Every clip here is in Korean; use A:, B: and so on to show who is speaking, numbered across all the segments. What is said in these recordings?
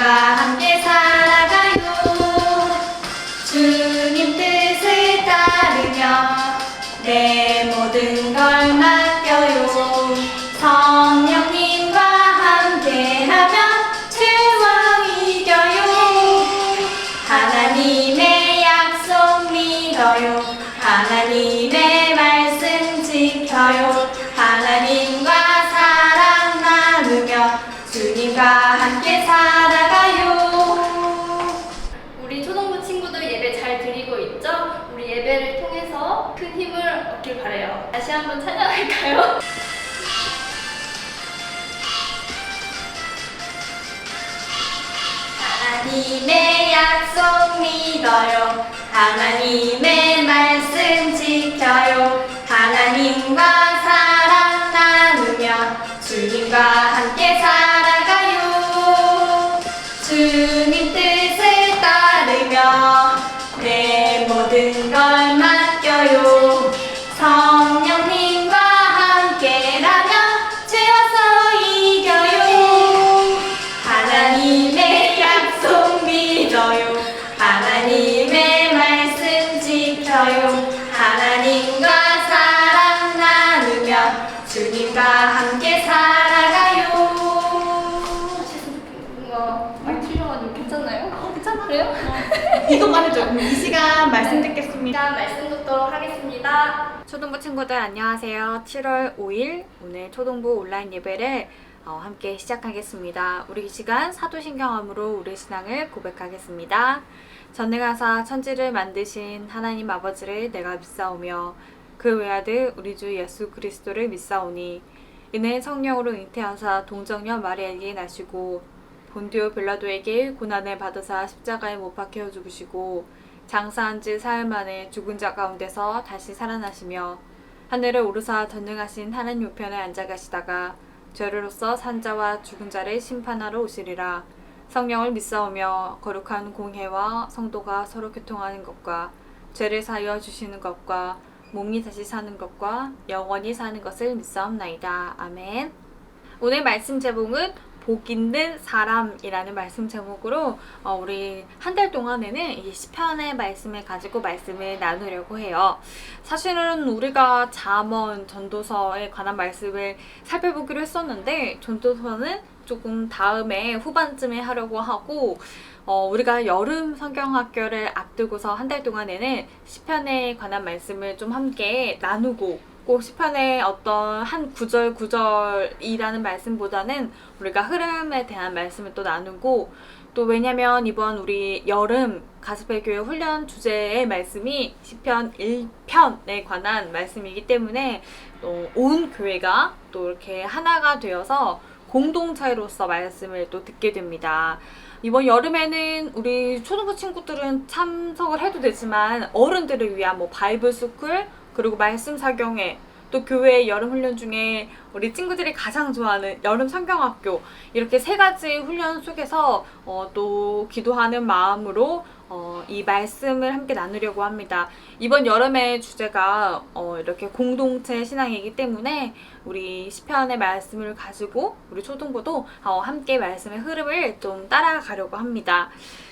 A: 함께 살아가요. 주님 뜻을 따르며 내 모든 걸 맡겨요. 성령님과 함께하면 죄와 이겨요. 하나님의 약속 믿어요. 하나님의 말씀 지켜요. 하나님과 사랑 나누며 주님과 함께 살아가요.
B: 우리 초등부 친구들 예배 잘 드리고 있죠? 우리 예배를 통해서 큰 힘을 얻길 바라요. 다시 한번 찬양할까요?
A: 하나님의 약속 믿어요. 하나님의 말씀 지켜요. 하나님과 사랑 나누며 주님과 함께 살아가요. 주님 뜻을 따르며 내 모든 걸 맡겨요. 성령님과 함께라면 죄와서 이겨요. 하나님의 약속 믿어요. 하나님의 말씀 지켜요. 하나님과 사랑 나누며 주님과 함께 살아가요.
B: 뭔가 많이 틀려가지고 괜찮나요? 괜찮아요?
C: 이것만 해줘. 이 시간 말씀 듣겠습니다.
B: 일단 말씀 듣도록 하겠습니다.
D: 초등부 친구들 안녕하세요. 7월 5일 오늘 초등부 온라인 예배를 함께 시작하겠습니다. 우리 이 시간 사도신경함으로 우리 신앙을 고백하겠습니다. 전능하사 천지를 만드신 하나님 아버지를 내가 믿사오며 그 외아들 우리 주 예수 그리스도를 믿사오니 이는 성령으로 잉태하사 동정녀 마리아에게 나시고 본디오 빌라도에게 고난을 받으사 십자가에 못 박혀 죽으시고 장사한 지 사흘 만에 죽은 자 가운데서 다시 살아나시며 하늘을 오르사 전능하신 하나님 우편에 앉아 계시다가 죄로서 산 자와 죽은 자를 심판하러 오시리라. 성령을 믿사오며 거룩한 공회와 성도가 서로 교통하는 것과 죄를 사하여 주시는 것과 몸이 다시 사는 것과 영원히 사는 것을 믿사옵나이다. 아멘. 오늘 말씀 제목은 복 있는 사람이라는 말씀 제목으로 우리 한 달 동안에는 이 시편의 말씀을 가지고 말씀을 나누려고 해요. 사실은 우리가 잠언, 전도서에 관한 말씀을 살펴보기로 했었는데 전도서는 조금 다음에 후반쯤에 하려고 하고 우리가 여름 성경학교를 앞두고서 한 달 동안에는 시편에 관한 말씀을 좀 함께 나누고 꼭 시편의 어떤 한 구절이라는 말씀보다는 우리가 흐름에 대한 말씀을 또 나누고 또 왜냐면 이번 우리 여름 가스펠교회 훈련 주제의 말씀이 시편 1편에 관한 말씀이기 때문에 온 교회가 또 이렇게 하나가 되어서 공동체로서 말씀을 또 듣게 됩니다. 이번 여름에는 우리 초등부 친구들은 참석을 해도 되지만 어른들을 위한 바이블 스쿨 그리고 말씀 사경회 또 교회 여름 훈련 중에 우리 친구들이 가장 좋아하는 여름 성경학교 이렇게 세 가지 훈련 속에서 또 기도하는 마음으로 이 말씀을 함께 나누려고 합니다. 이번 여름의 주제가 이렇게 공동체 신앙이기 때문에 우리 시편의 말씀을 가지고 우리 초등부도 함께 말씀의 흐름을 좀 따라가려고 합니다.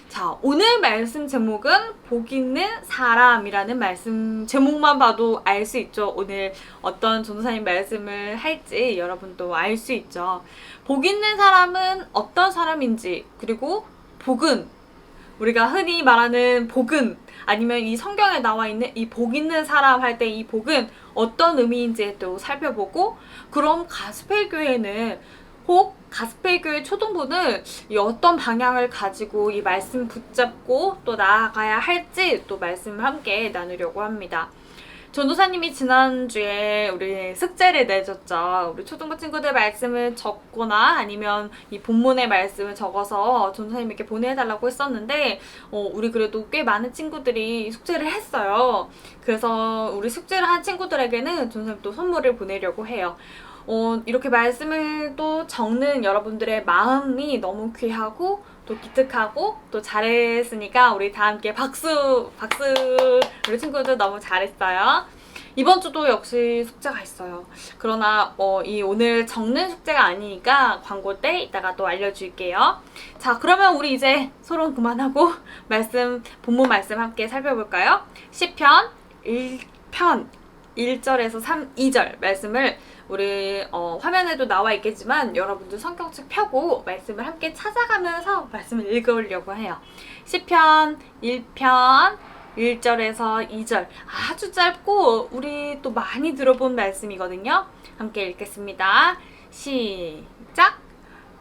D: 자, 오늘 말씀 제목은 복 있는 사람이라는 말씀 제목만 봐도 알 수 있죠. 오늘 어떤 전도사님 말씀을 할지 여러분도 알 수 있죠. 복 있는 사람은 어떤 사람인지 그리고 복은 우리가 흔히 말하는 복은 아니면 이 성경에 나와 있는 이 복 있는 사람 할 때 이 복은 어떤 의미인지 또 살펴보고 그럼 가스펠교회는 혹 가스펠교회 초등부는 이 어떤 방향을 가지고 이 말씀 붙잡고 또 나아가야 할지 또 말씀을 함께 나누려고 합니다. 전도사님이 지난주에 우리 숙제를 내줬죠. 우리 초등부 친구들 말씀을 적거나 아니면 이 본문의 말씀을 적어서 전도사님에게 보내달라고 했었는데 우리 그래도 꽤 많은 친구들이 숙제를 했어요. 그래서 우리 숙제를 한 친구들에게는 전도사님 또 선물을 보내려고 해요. 이렇게 말씀을 또 적는 여러분들의 마음이 너무 귀하고 또 기특하고 또 잘했으니까 우리 다 함께 박수! 우리 친구들 너무 잘했어요. 이번 주도 역시 숙제가 있어요. 그러나 이 오늘 적는 숙제가 아니니까 광고 때 이따가 또 알려줄게요. 자, 그러면 우리 이제 소론 그만하고 본문 말씀 함께 살펴볼까요? 시편 1편 1절에서 2절 말씀을 우리 화면에도 나와 있겠지만 여러분들 성경책 펴고 말씀을 함께 찾아가면서 말씀을 읽으려고 해요. 시편 1편 1절에서 2절 아주 짧고 우리 또 많이 들어본 말씀이거든요. 함께 읽겠습니다. 시작!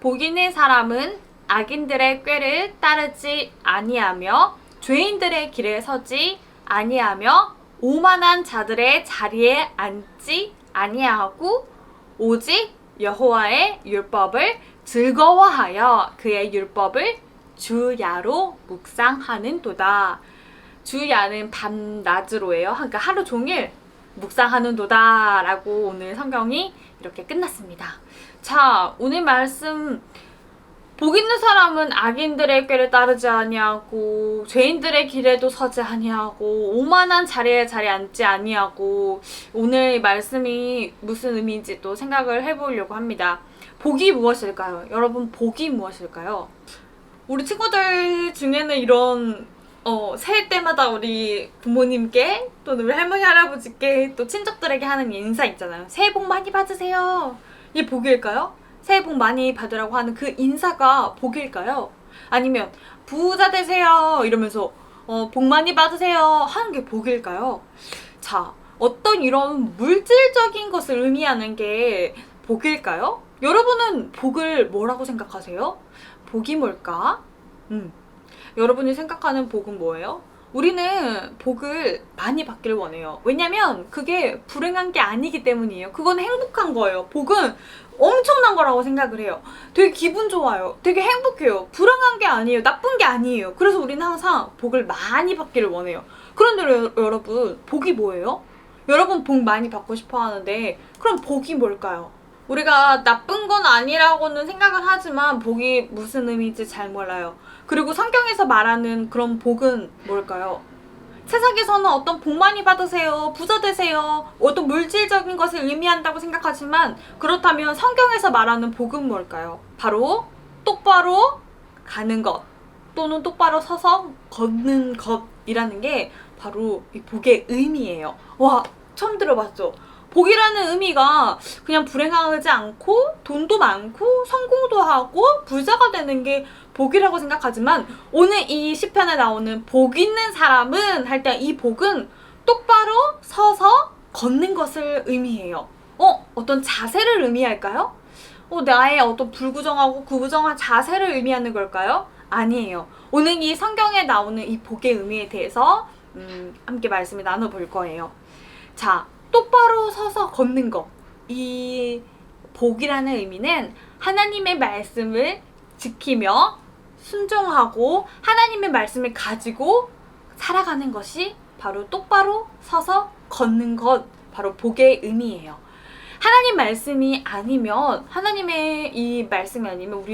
D: 복 있는 사람은 악인들의 꾀를 따르지 아니하며 죄인들의 길에 서지 아니하며 오만한 자들의 자리에 앉지 아니하고 오직 여호와의 율법을 즐거워하여 그의 율법을 주야로 묵상하는도다. 주야는 밤낮으로예요. 그러니까 하루 종일 묵상하는도다 라고 오늘 성경이 이렇게 끝났습니다. 자, 오늘 말씀 복 있는 사람은 악인들의 꾀를 따르지 아니하고 죄인들의 길에도 서지 아니하고 오만한 자리에 앉지 아니하고 오늘 말씀이 무슨 의미인지 또 생각을 해보려고 합니다. 복이 무엇일까요? 여러분, 복이 무엇일까요? 우리 친구들 중에는 이런 새해 때마다 우리 부모님께 또는 우리 할머니 할아버지께 또 친척들에게 하는 인사 있잖아요. 새해 복 많이 받으세요. 이게 복일까요? 새해 복 많이 받으라고 하는 그 인사가 복일까요? 아니면 부자 되세요 이러면서 복 많이 받으세요 하는 게 복일까요? 자, 어떤 이런 물질적인 것을 의미하는 게 복일까요? 여러분은 복을 뭐라고 생각하세요? 복이 뭘까? 여러분이 생각하는 복은 뭐예요? 우리는 복을 많이 받길 원해요. 왜냐면 그게 불행한 게 아니기 때문이에요. 그건 행복한 거예요. 복은 엄청난 거라고 생각을 해요. 되게 기분 좋아요. 되게 행복해요. 불행한 게 아니에요. 나쁜 게 아니에요. 그래서 우리는 항상 복을 많이 받기를 원해요. 그런데 여러분, 복이 뭐예요? 여러분 복 많이 받고 싶어 하는데 그럼 복이 뭘까요? 우리가 나쁜 건 아니라고는 생각을 하지만 복이 무슨 의미인지 잘 몰라요. 그리고 성경에서 말하는 그런 복은 뭘까요? 세상에서는 어떤 복 많이 받으세요, 부자 되세요, 어떤 물질적인 것을 의미한다고 생각하지만 그렇다면 성경에서 말하는 복은 뭘까요? 바로 똑바로 가는 것 또는 똑바로 서서 걷는 것이라는 게 바로 이 복의 의미예요. 와, 처음 들어봤죠? 복이라는 의미가 그냥 불행하지 않고 돈도 많고 성공도 하고 부자가 되는 게 복이라고 생각하지만 오늘 이 시편에 나오는 복 있는 사람은 할 때 이 복은 똑바로 서서 걷는 것을 의미해요. 어떤 자세를 의미할까요? 나의 어떤 불구정하고 구부정한 자세를 의미하는 걸까요? 아니에요. 오늘 이 성경에 나오는 이 복의 의미에 대해서 함께 말씀을 나눠볼 거예요. 자, 똑바로 서서 걷는 것. 이 복이라는 의미는 하나님의 말씀을 지키며 순종하고 하나님의 말씀을 가지고 살아가는 것이 바로 똑바로 서서 걷는 것, 바로 복의 의미예요. 하나님 말씀이 아니면, 하나님의 이 말씀이 아니면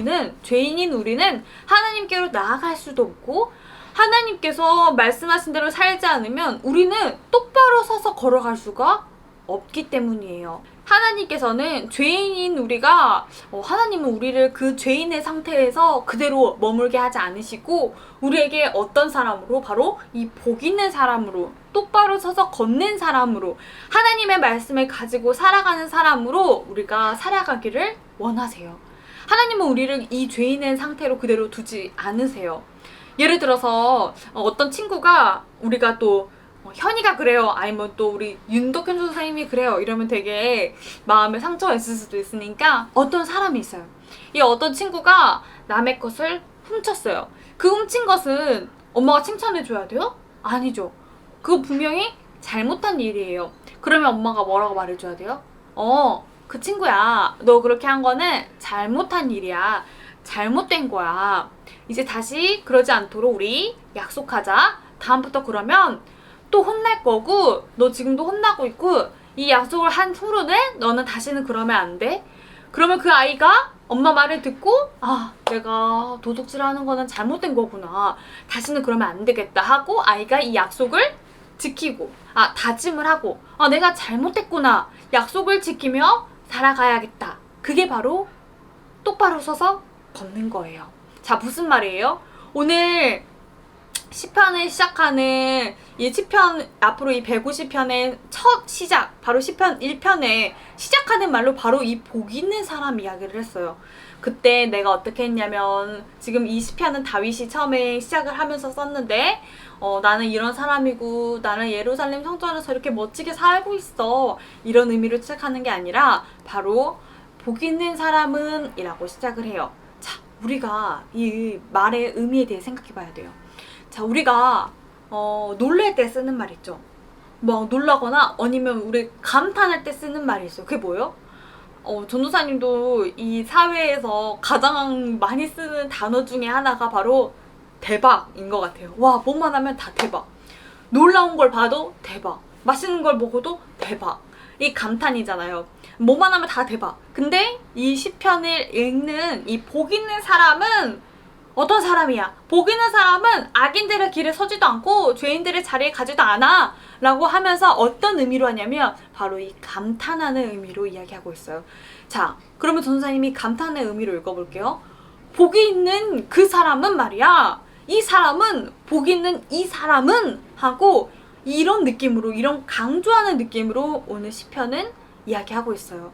D: 죄인인 우리는 하나님께로 나아갈 수도 없고 하나님께서 말씀하신 대로 살지 않으면 우리는 똑바로 서서 걸어갈 수가 없기 때문이에요. 하나님께서는 죄인인 우리가 하나님은 우리를 그 죄인의 상태에서 그대로 머물게 하지 않으시고 우리에게 어떤 사람으로, 바로 이 복 있는 사람으로, 똑바로 서서 걷는 사람으로, 하나님의 말씀을 가지고 살아가는 사람으로 우리가 살아가기를 원하세요. 하나님은 우리를 이 죄인의 상태로 그대로 두지 않으세요. 예를 들어서 어떤 친구가, 우리가 또 현이가 그래요, 아니면 또 우리 윤덕현 선생님이 그래요, 이러면 되게 마음에 상처가 있을 수도 있으니까 어떤 사람이 있어요. 이 어떤 친구가 남의 것을 훔쳤어요. 그 훔친 것은 엄마가 칭찬해줘야 돼요? 아니죠. 그거 분명히 잘못한 일이에요. 그러면 엄마가 뭐라고 말해줘야 돼요? 그 친구야, 너 그렇게 한 거는 잘못한 일이야. 잘못된 거야. 이제 다시 그러지 않도록 우리 약속하자. 다음부터 그러면 또 혼날 거고, 너 지금도 혼나고 있고, 이 약속을 한 후로는 너는 다시는 그러면 안 돼. 그러면 그 아이가 엄마 말을 듣고, 내가 도둑질하는 거는 잘못된 거구나, 다시는 그러면 안 되겠다 하고 아이가 이 약속을 지키고, 다짐을 하고, 내가 잘못했구나. 약속을 지키며 살아가야겠다. 그게 바로 똑바로 서서 걷는 거예요. 자, 무슨 말이에요? 오늘 시편을 시작하는 이 시편, 앞으로 이 150편의 첫 시작, 바로 시편 1편에 시작하는 말로 바로 이 복 있는 사람 이야기를 했어요. 그때 내가 어떻게 했냐면, 지금 이 시편은 다윗이 처음에 시작을 하면서 썼는데, 나는 이런 사람이고, 나는 예루살렘 성전에서 이렇게 멋지게 살고 있어. 이런 의미로 시작하는 게 아니라, 바로 복 있는 사람은 이라고 시작을 해요. 자, 우리가 이 말의 의미에 대해 생각해 봐야 돼요. 자, 우리가 놀랄 때 쓰는 말 있죠. 뭐 놀라거나 아니면 우리 감탄할 때 쓰는 말이 있어요. 그게 뭐예요? 전도사님도 이 사회에서 가장 많이 쓰는 단어 중에 하나가 바로 대박인 것 같아요. 와, 뭐만 하면 다 대박. 놀라운 걸 봐도 대박. 맛있는 걸 먹어도 대박. 이 감탄이잖아요. 뭐만 하면 다 대박. 근데 이 시편을 읽는 이 복 있는 사람은 어떤 사람이야? 복 있는 사람은 악인들의 길에 서지도 않고 죄인들의 자리에 가지도 않아 라고 하면서 어떤 의미로 하냐면 바로 이 감탄하는 의미로 이야기하고 있어요. 자, 그러면 전도사님이 감탄의 의미로 읽어볼게요. 복이 있는 그 사람은 말이야, 이 사람은, 복 있는 이 사람은 하고 이런 느낌으로, 이런 강조하는 느낌으로 오늘 시편은 이야기하고 있어요.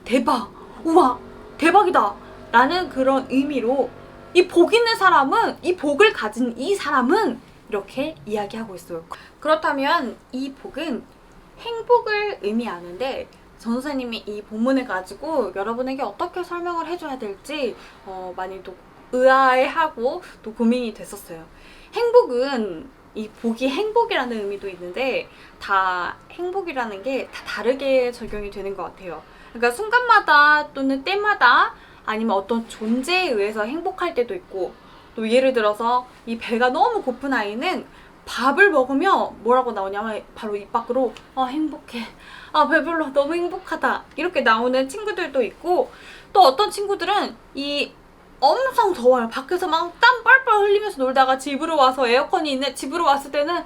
D: 대박! 우와! 대박이다! 라는 그런 의미로 이 복 있는 사람은, 이 복을 가진 이 사람은 이렇게 이야기하고 있어요. 그렇다면 이 복은 행복을 의미하는데, 전도사님이 이 본문을 가지고 여러분에게 어떻게 설명을 해줘야 될지 많이 또 의아해하고 또 고민이 됐었어요. 행복은, 이 복이 행복이라는 의미도 있는데 다 행복이라는 게 다 다르게 적용이 되는 것 같아요. 그러니까 순간마다 또는 때마다 아니면 어떤 존재에 의해서 행복할 때도 있고, 또 예를 들어서 이 배가 너무 고픈 아이는 밥을 먹으면 뭐라고 나오냐면 바로 입 밖으로 행복해, 배불러, 너무 행복하다 이렇게 나오는 친구들도 있고, 또 어떤 친구들은 이 엄청 더워요. 밖에서 막 땀 뻘뻘 흘리면서 놀다가 집으로 와서 에어컨이 있는 집으로 왔을 때는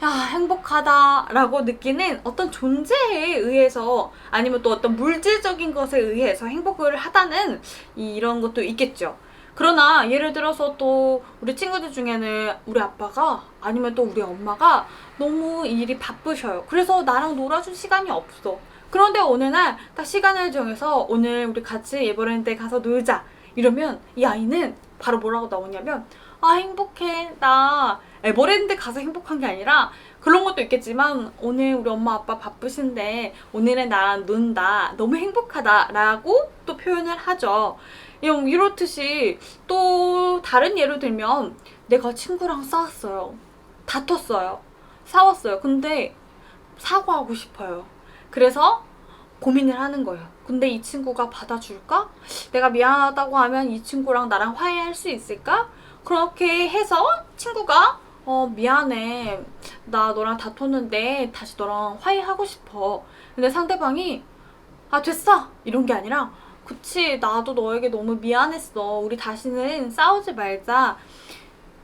D: 야, 행복하다 라고 느끼는 어떤 존재에 의해서, 아니면 또 어떤 물질적인 것에 의해서 행복을 하다는 이런 것도 있겠죠. 그러나 예를 들어서 또 우리 친구들 중에는 우리 아빠가 아니면 또 우리 엄마가 너무 일이 바쁘셔요. 그래서 나랑 놀아줄 시간이 없어. 그런데 어느 날 딱 시간을 정해서 오늘 우리 같이 예버랜드에 가서 놀자 이러면 이 아이는 바로 뭐라고 나오냐면 행복해, 나 에버랜드 가서 행복한 게 아니라, 그런 것도 있겠지만 오늘 우리 엄마 아빠 바쁘신데 오늘은 나랑 논다, 너무 행복하다 라고 또 표현을 하죠. 이렇듯이 또 다른 예로 들면, 내가 친구랑 싸웠어요, 다퉜어요, 싸웠어요. 근데 사과하고 싶어요. 그래서 고민을 하는 거예요. 근데 이 친구가 받아줄까? 내가 미안하다고 하면 이 친구랑 나랑 화해할 수 있을까? 그렇게 해서 친구가 미안해, 나 너랑 다퉜는데 다시 너랑 화해하고 싶어. 근데 상대방이 됐어 이런 게 아니라, 그치, 나도 너에게 너무 미안했어, 우리 다시는 싸우지 말자.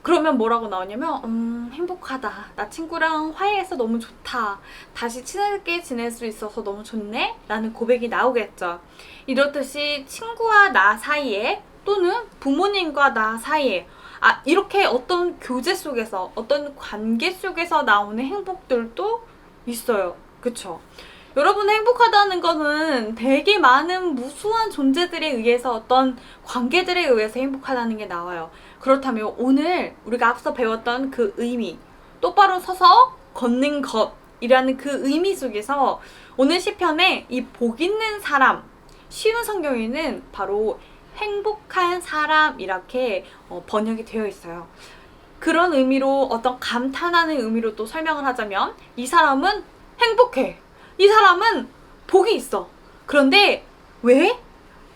D: 그러면 뭐라고 나오냐면 행복하다, 나 친구랑 화해해서 너무 좋다, 다시 친하게 지낼 수 있어서 너무 좋네 라는 고백이 나오겠죠. 이렇듯이 친구와 나 사이에, 또는 부모님과 나 사이에, 이렇게 어떤 교제 속에서, 어떤 관계 속에서 나오는 행복들도 있어요. 그쵸? 여러분, 행복하다는 거는 되게 많은 무수한 존재들에 의해서, 어떤 관계들에 의해서 행복하다는 게 나와요. 그렇다면 오늘 우리가 앞서 배웠던 그 의미, 똑바로 서서 걷는 것이라는 그 의미 속에서 오늘 시편에 이 복 있는 사람, 쉬운 성경에는 바로 행복한 사람 이렇게 번역이 되어 있어요. 그런 의미로, 어떤 감탄하는 의미로 또 설명을 하자면, 이 사람은 행복해, 이 사람은 복이 있어. 그런데 왜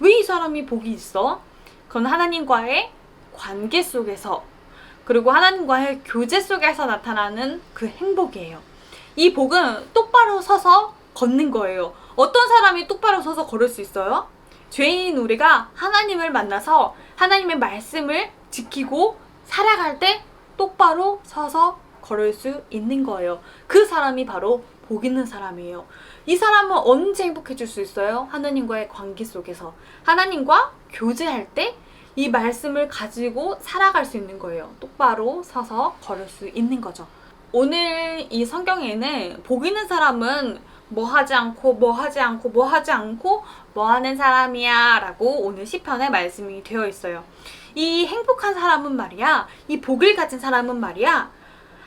D: 이 사람이 복이 있어? 그건 하나님과의 관계 속에서, 그리고 하나님과의 교제 속에서 나타나는 그 행복이에요. 이 복은 똑바로 서서 걷는 거예요. 어떤 사람이 똑바로 서서 걸을 수 있어요? 죄인인 우리가 하나님을 만나서 하나님의 말씀을 지키고 살아갈 때 똑바로 서서 걸을 수 있는 거예요. 그 사람이 바로 복 있는 사람이에요. 이 사람은 언제 행복해질 수 있어요? 하나님과의 관계 속에서. 하나님과 교제할 때 이 말씀을 가지고 살아갈 수 있는 거예요. 똑바로 서서 걸을 수 있는 거죠. 오늘 이 성경에는 복 있는 사람은 뭐 하지 않고 뭐 하지 않고 뭐 하지 않고 뭐 하는 사람이야 라고 오늘 시편에 말씀이 되어 있어요. 이 행복한 사람은 말이야, 이 복을 가진 사람은 말이야,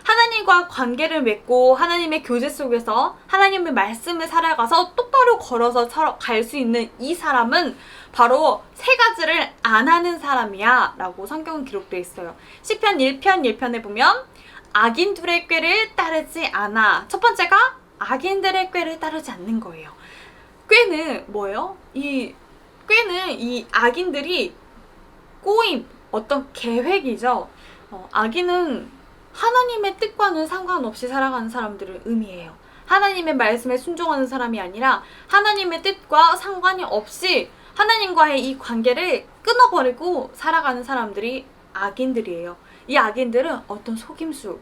D: 하나님과 관계를 맺고 하나님의 교제 속에서 하나님의 말씀을 살아가서 똑바로 걸어서 갈 수 있는 이 사람은 바로 세 가지를 안 하는 사람이야 라고 성경은 기록되어 있어요. 시편 1편 1편에 보면 악인들의 꾀를 따르지 않아. 첫 번째가 악인들의 꾀를 따르지 않는 거예요. 꾀는 뭐예요? 이 꾀는 이 악인들이 꼬임, 어떤 계획이죠. 악인은 하나님의 뜻과는 상관없이 살아가는 사람들을 의미해요. 하나님의 말씀에 순종하는 사람이 아니라 하나님의 뜻과 상관이 없이 하나님과의 이 관계를 끊어버리고 살아가는 사람들이 악인들이에요. 이 악인들은 어떤 속임수,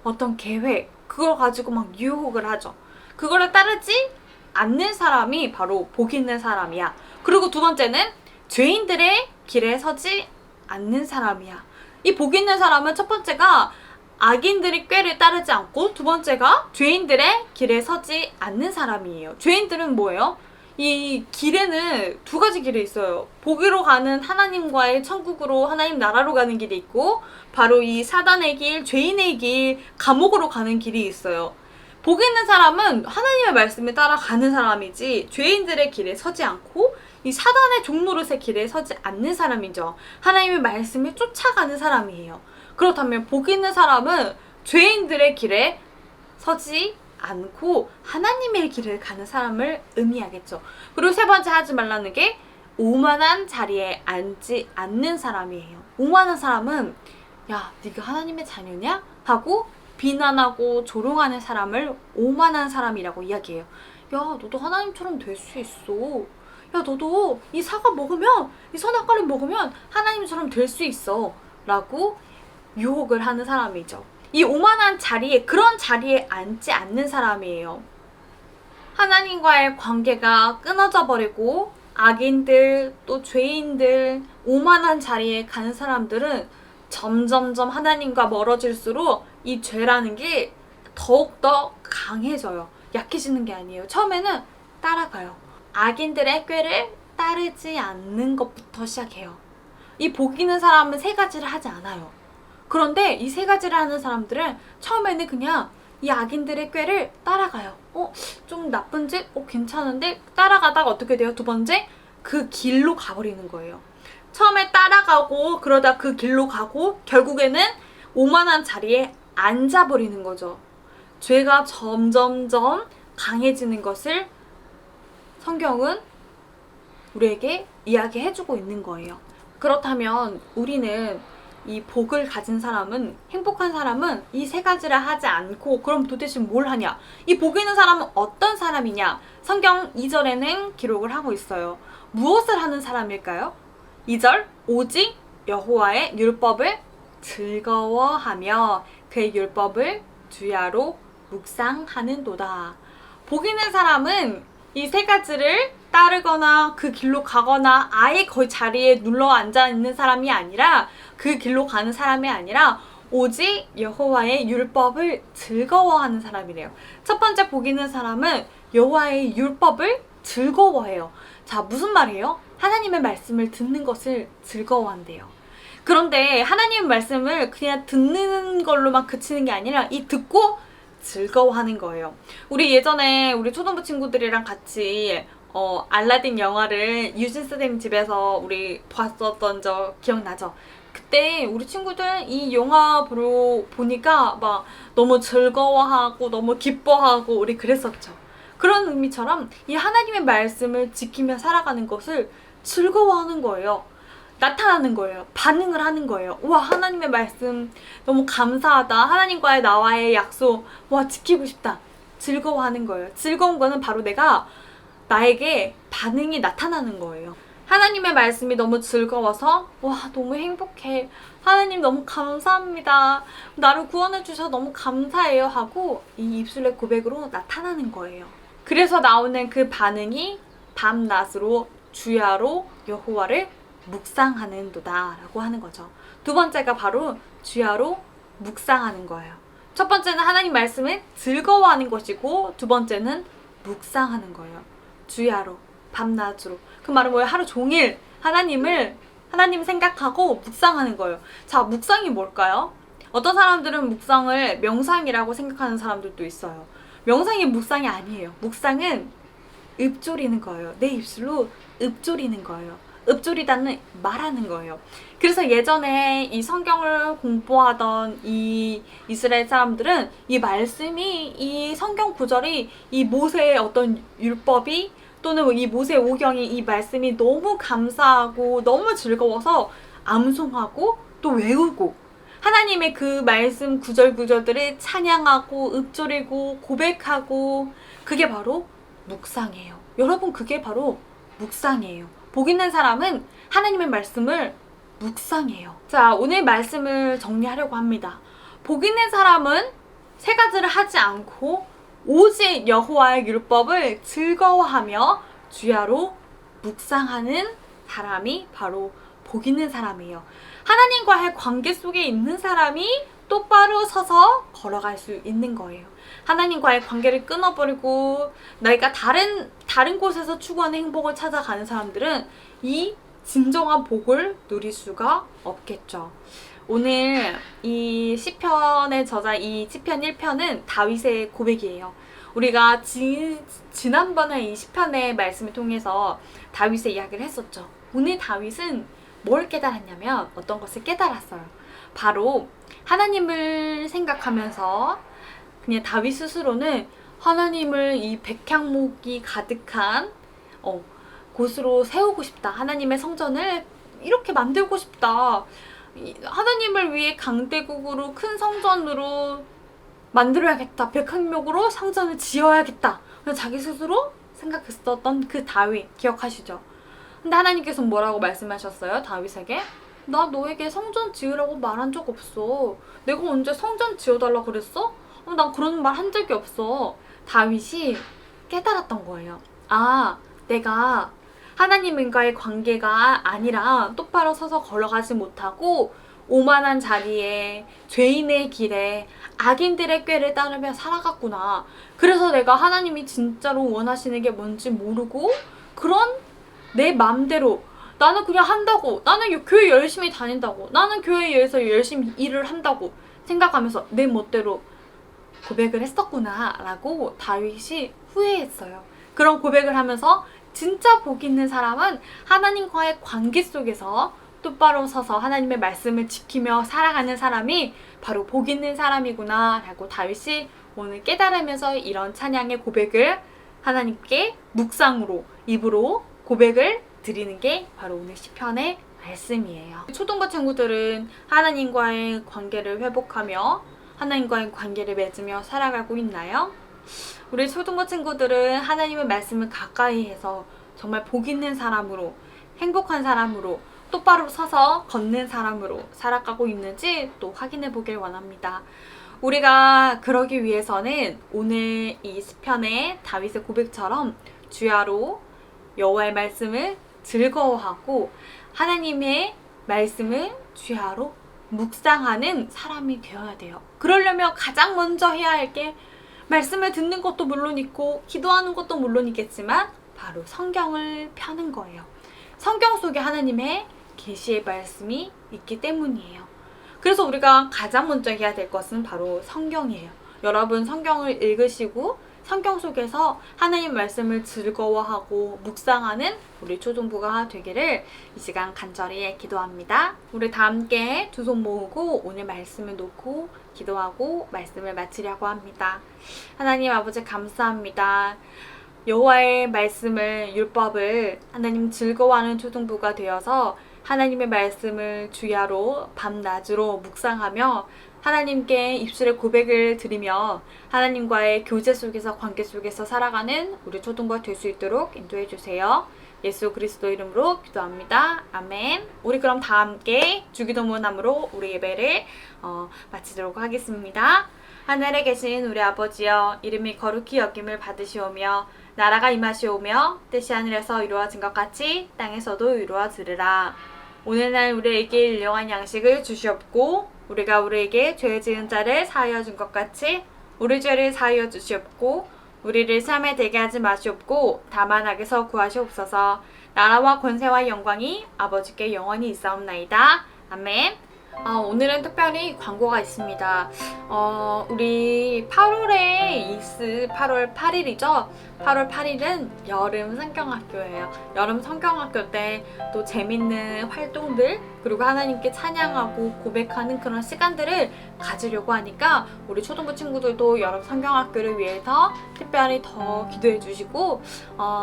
D: 어떤 계획, 그걸 가지고 막 유혹을 하죠. 그거를 따르지 않는 사람이 바로 복 있는 사람이야. 그리고 두 번째는 죄인들의 길에 서지 않는 사람이야. 이 복 있는 사람은 첫 번째가 악인들의 꾀를 따르지 않고, 두 번째가 죄인들의 길에 서지 않는 사람이에요. 죄인들은 뭐예요? 이 길에는 두 가지 길이 있어요. 복으로 가는 하나님과의 천국으로, 하나님 나라로 가는 길이 있고, 바로 이 사단의 길, 죄인의 길, 감옥으로 가는 길이 있어요. 복 있는 사람은 하나님의 말씀에 따라가는 사람이지 죄인들의 길에 서지 않고 이 사단의 종노릇의 길에 서지 않는 사람이죠. 하나님의 말씀을 쫓아가는 사람이에요. 그렇다면 복 있는 사람은 죄인들의 길에 서지 않고 하나님의 길을 가는 사람을 의미하겠죠. 그리고 세 번째 하지 말라는 게 오만한 자리에 앉지 않는 사람이에요. 오만한 사람은 야, 네가 하나님의 자녀냐? 하고 비난하고 조롱하는 사람을 오만한 사람이라고 이야기해요. 야, 너도 하나님처럼 될 수 있어. 야, 너도 이 사과 먹으면, 이 선악과를 먹으면 하나님처럼 될 수 있어 라고 유혹을 하는 사람이죠. 이 오만한 자리에, 그런 자리에 앉지 않는 사람이에요. 하나님과의 관계가 끊어져 버리고 악인들, 또 죄인들, 오만한 자리에 가는 사람들은 점점점 하나님과 멀어질수록 이 죄라는 게 더욱더 강해져요. 약해지는 게 아니에요. 처음에는 따라가요. 악인들의 꾀를 따르지 않는 것부터 시작해요. 이 복 있는 사람은 세 가지를 하지 않아요. 그런데 이 세 가지를 하는 사람들은 처음에는 그냥 이 악인들의 꾀를 따라가요. 좀 나쁜 짓? 괜찮은데? 따라가다가 어떻게 돼요? 두 번째, 그 길로 가버리는 거예요. 처음에 따라가고 그러다 그 길로 가고 결국에는 오만한 자리에 앉아버리는 거죠. 죄가 점점점 강해지는 것을 성경은 우리에게 이야기해주고 있는 거예요. 그렇다면 우리는 이 복을 가진 사람은, 행복한 사람은 이 세 가지를 하지 않고 그럼 도대체 뭘 하냐? 이 복 있는 사람은 어떤 사람이냐? 성경 2절에는 기록을 하고 있어요. 무엇을 하는 사람일까요? 2절, 오직 여호와의 율법을 즐거워하며 그의 율법을 주야로 묵상하는도다. 복 있는 사람은 이 세 가지를 따르거나 그 길로 가거나 아예 거의 자리에 눌러 앉아 있는 사람이 아니라, 그 길로 가는 사람이 아니라 오직 여호와의 율법을 즐거워하는 사람이래요. 첫 번째 복 있는 사람은 여호와의 율법을 즐거워해요. 자, 무슨 말이에요? 하나님의 말씀을 듣는 것을 즐거워한대요. 그런데 하나님의 말씀을 그냥 듣는 걸로만 그치는 게 아니라 이 듣고 즐거워하는 거예요. 우리 예전에 우리 초등부 친구들이랑 같이 알라딘 영화를 유진 선생님 집에서 우리 봤었던 적 기억나죠? 그때 우리 친구들 이 영화 보니까 막 너무 즐거워하고 너무 기뻐하고 우리 그랬었죠. 그런 의미처럼 이 하나님의 말씀을 지키며 살아가는 것을 즐거워하는 거예요. 나타나는 거예요. 반응을 하는 거예요. 와, 하나님의 말씀 너무 감사하다. 하나님과의 나와의 약속, 와, 지키고 싶다. 즐거워하는 거예요. 즐거운 거는 바로 나에게 반응이 나타나는 거예요. 하나님의 말씀이 너무 즐거워서 와 너무 행복해. 하나님 너무 감사합니다. 나를 구원해 주셔서 너무 감사해요 하고 이 입술의 고백으로 나타나는 거예요. 그래서 나오는 그 반응이 밤낮으로 주야로 여호와를 묵상하는도다 라고 하는 거죠. 두 번째가 바로 주야로 묵상하는 거예요. 첫 번째는 하나님 말씀을 즐거워하는 것이고 두 번째는 묵상하는 거예요. 주야로 밤낮으로. 그 말은 뭐예요? 하루 종일 하나님 생각하고 묵상하는 거예요. 자, 묵상이 뭘까요? 어떤 사람들은 묵상을 명상이라고 생각하는 사람들도 있어요. 명상이 묵상이 아니에요. 묵상은 읊조리는 거예요. 내 입술로 읊조리는 거예요. 읊조리다는 말하는 거예요. 그래서 예전에 이 성경을 공부하던 이 이스라엘 사람들은 이 말씀이, 이 성경 구절이, 이 모세의 어떤 율법이 또는 이 모세 오경이, 이 말씀이 너무 감사하고 너무 즐거워서 암송하고 또 외우고 하나님의 그 말씀 구절구절들을 찬양하고 읊조리고 고백하고, 그게 바로 묵상이에요. 여러분, 그게 바로 묵상이에요. 복 있는 사람은 하나님의 말씀을 묵상해요. 자, 오늘 말씀을 정리하려고 합니다. 복 있는 사람은 세 가지를 하지 않고 오직 여호와의 율법을 즐거워하며 주야로 묵상하는 사람이 바로 복 있는 사람이에요. 하나님과의 관계 속에 있는 사람이 똑바로 서서 걸어갈 수 있는 거예요. 하나님과의 관계를 끊어버리고 내가 다른 곳에서 추구하는 행복을 찾아가는 사람들은 이 진정한 복을 누릴 수가 없겠죠. 오늘 이 시편의 저자, 이 시편 1편은 다윗의 고백이에요. 우리가 지난번에 이 시편의 말씀을 통해서 다윗의 이야기를 했었죠. 오늘 다윗은 뭘 깨달았냐면 어떤 것을 깨달았어요. 바로 하나님을 생각하면서 그냥 다윗 스스로는 하나님을 이 백향목이 가득한 곳으로 세우고 싶다. 하나님의 성전을 이렇게 만들고 싶다. 하나님을 위해 강대국으로 큰 성전으로 만들어야겠다. 백향목으로 성전을 지어야겠다. 자기 스스로 생각했었던 그 다윗 기억하시죠? 근데 하나님께서 뭐라고 말씀하셨어요? 다윗에게? 나 너에게 성전 지으라고 말한 적 없어. 내가 언제 성전 지어달라 그랬어? 난 그런 말 한 적이 없어. 다윗이 깨달았던 거예요. 아, 내가 하나님과의 관계가 아니라 똑바로 서서 걸어가지 못하고 오만한 자리에 죄인의 길에 악인들의 꾀를 따르며 살아갔구나. 그래서 내가 하나님이 진짜로 원하시는 게 뭔지 모르고 그런 내 맘대로 나는 그냥 한다고, 나는 교회 열심히 다닌다고, 나는 교회에서 열심히 일을 한다고 생각하면서 내 멋대로 고백을 했었구나 라고 다윗이 후회했어요. 그런 고백을 하면서 진짜 복 있는 사람은 하나님과의 관계 속에서 똑바로 서서 하나님의 말씀을 지키며 살아가는 사람이 바로 복 있는 사람이구나 라고 다윗이 오늘 깨달으면서 이런 찬양의 고백을 하나님께 묵상으로, 입으로 고백을 드리는 게 바로 오늘 시편의 말씀이에요. 초등부 친구들은 하나님과의 관계를 회복하며 하나님과의 관계를 맺으며 살아가고 있나요? 우리 초등부 친구들은 하나님의 말씀을 가까이 해서 정말 복 있는 사람으로, 행복한 사람으로, 똑바로 서서 걷는 사람으로 살아가고 있는지 또 확인해 보길 원합니다. 우리가 그러기 위해서는 오늘 이 시편의 다윗의 고백처럼 주야로 여호와의 말씀을 즐거워하고 하나님의 말씀을 주야로 묵상하는 사람이 되어야 돼요. 그러려면 가장 먼저 해야 할 게 말씀을 듣는 것도 물론 있고 기도하는 것도 물론이겠지만 바로 성경을 펴는 거예요. 성경 속에 하나님의 계시의 말씀이 있기 때문이에요. 그래서 우리가 가장 먼저 해야 될 것은 바로 성경이에요. 여러분 성경을 읽으시고 성경 속에서 하나님 말씀을 즐거워하고 묵상하는 우리 초등부가 되기를 이 시간 간절히 기도합니다. 우리 다 함께 두 손 모으고 오늘 말씀을 놓고 기도하고 말씀을 마치려고 합니다. 하나님 아버지 감사합니다. 여호와의 말씀을, 율법을 하나님 즐거워하는 초등부가 되어서 하나님의 말씀을 주야로 밤낮으로 묵상하며 하나님께 입술의 고백을 드리며 하나님과의 교제 속에서, 관계 속에서 살아가는 우리 초등부가 될 수 있도록 인도해 주세요. 예수 그리스도 이름으로 기도합니다. 아멘. 우리 그럼 다 함께 주기도문함으로 우리 예배를 마치도록 하겠습니다. 하늘에 계신 우리 아버지여, 이름이 거룩히 여김을 받으시오며 나라가 임하시오며 뜻이 하늘에서 이루어진 것 같이 땅에서도 이루어지리라. 오늘날 우리에게 일용할 양식을 주시옵고 우리가 우리에게 죄 지은 자를 사하여 준 것 같이 우리 죄를 사하여 주시옵고 우리를 시험에 들게 하지 마시옵고 다만 악에서 구하시옵소서. 나라와 권세와 영광이 아버지께 영원히 있사옵나이다. 아멘. 오늘은 특별히 광고가 있습니다. 우리 8월에 있을 8월 8일이죠. 8월 8일은 여름 성경학교예요. 여름 성경학교 때 또 재밌는 활동들 그리고 하나님께 찬양하고 고백하는 그런 시간들을 가지려고 하니까 우리 초등부 친구들도 여름 성경학교를 위해서 특별히 더 기도해 주시고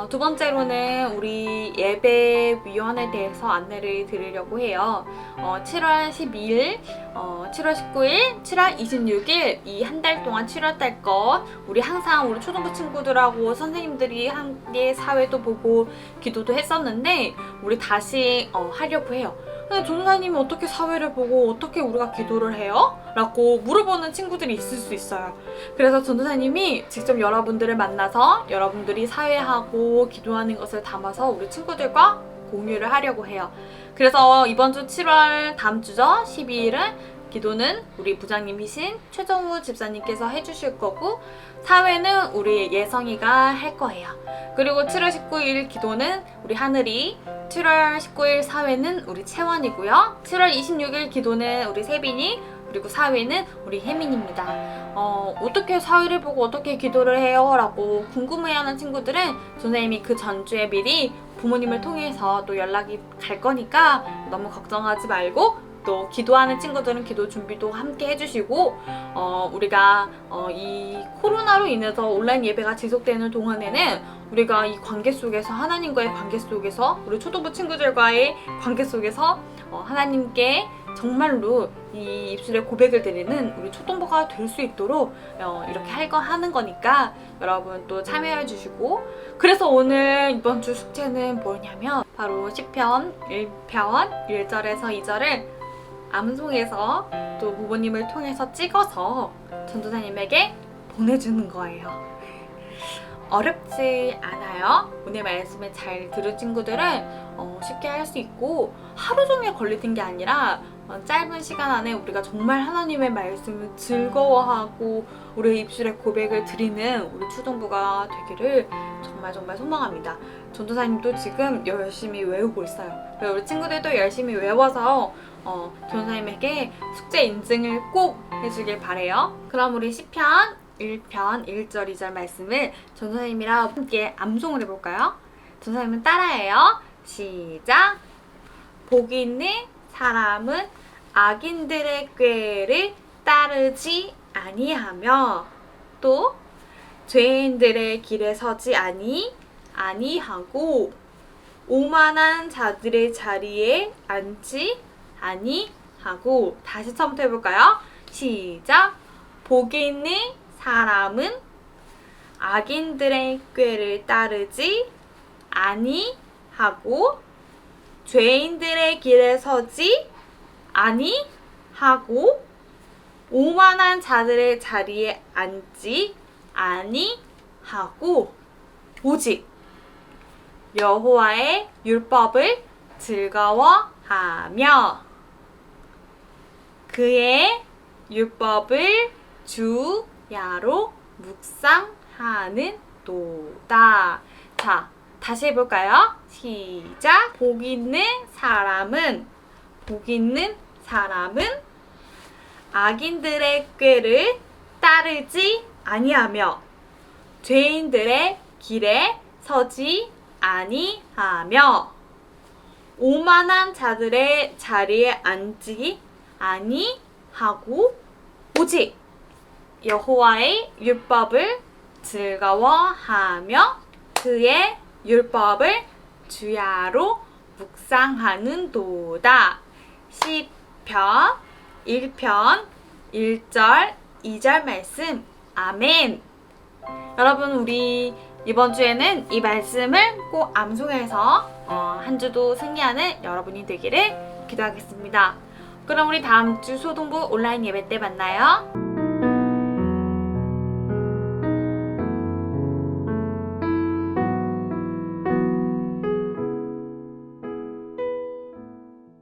D: 두 번째로는 우리 예배위원회에 대해서 안내를 드리려고 해요. 7월 12일, 7월 19일, 7월 26일 이 한 달 동안 7월달 거 우리 항상 우리 초등부 친구들하고 선생님들이 함께 사회도 보고 기도도 했었는데 우리 다시 하려고 해요. 근데 전도사님이 어떻게 사회를 보고 어떻게 우리가 기도를 해요? 라고 물어보는 친구들이 있을 수 있어요. 그래서 전도사님이 직접 여러분들을 만나서 여러분들이 사회하고 기도하는 것을 담아서 우리 친구들과 공유를 하려고 해요. 그래서 이번 주 7월 다음 주죠. 12일은 기도는 우리 부장님이신 최정우 집사님께서 해주실 거고 사회는 우리 예성이가 할 거예요. 그리고 7월 19일 기도는 우리 하늘이, 7월 19일 사회는 우리 채원이고요. 7월 26일 기도는 우리 세빈이, 그리고 사회는 우리 혜민입니다. 어떻게 사회를 보고 어떻게 기도를 해요? 라고 궁금해하는 친구들은 선생님이 그 전주에 미리 부모님을 통해서 또 연락이 갈 거니까 너무 걱정하지 말고 또 기도하는 친구들은 기도 준비도 함께 해주시고 우리가 이 코로나로 인해서 온라인 예배가 지속되는 동안에는 우리가 이 관계 속에서 하나님과의 관계 속에서 우리 초등부 친구들과의 관계 속에서 하나님께 정말로 이 입술에 고백을 드리는 우리 초등부가 될 수 있도록 이렇게 하는 거니까 여러분 또 참여해 주시고 그래서 오늘 이번 주 숙제는 뭐냐면 바로 시편 1편 1절에서 2절을 암송해서 또 부모님을 통해서 찍어서 전도사님에게 보내주는 거예요. 어렵지 않아요. 오늘 말씀을 잘 들은 친구들은 쉽게 할 수 있고 하루 종일 걸리는 게 아니라 짧은 시간 안에 우리가 정말 하나님의 말씀을 즐거워하고 우리의 입술에 고백을 드리는 우리 초등부가 되기를 정말 소망합니다. 전도사님도 지금 열심히 외우고 있어요. 우리 친구들도 열심히 외워서 전도사님에게 숙제 인증을 꼭 해주길 바래요. 그럼 우리 시편 1편 1절 2절 말씀을 전도사님이랑 함께 암송을 해볼까요? 전도사님은 따라해요. 시작! 복이 있는 사람은 악인들의 꾀를 따르지 아니하며 또 죄인들의 길에 서지 아니하고 오만한 자들의 자리에 앉지 아니하고. 다시 처음부터 해볼까요? 시작! 복이 있는 사람은 악인들의 꾀를 따르지 아니하고 죄인들의 길에 서지 아니하고 오만한 자들의 자리에 앉지 아니하고 오직 여호와의 율법을 즐거워하며 그의 율법을 주야로 묵상하는 도다. 자, 다시 해볼까요? 시작! 복 있는 사람은 악인들의 꾀를 따르지 아니하며 죄인들의 길에 서지 아니하며 오만한 자들의 자리에 앉지 아니하고 오직 여호와의 율법을 즐거워하며 그의 율법을 주야로 묵상하는 도다. 시편 1편 1절 2절 말씀. 아멘. 여러분 우리 이번 주에는 이 말씀을 꼭 암송해서 한 주도 승리하는 여러분이 되기를 기도하겠습니다. 그럼 우리 다음 주 초등부 온라인 예배 때 만나요.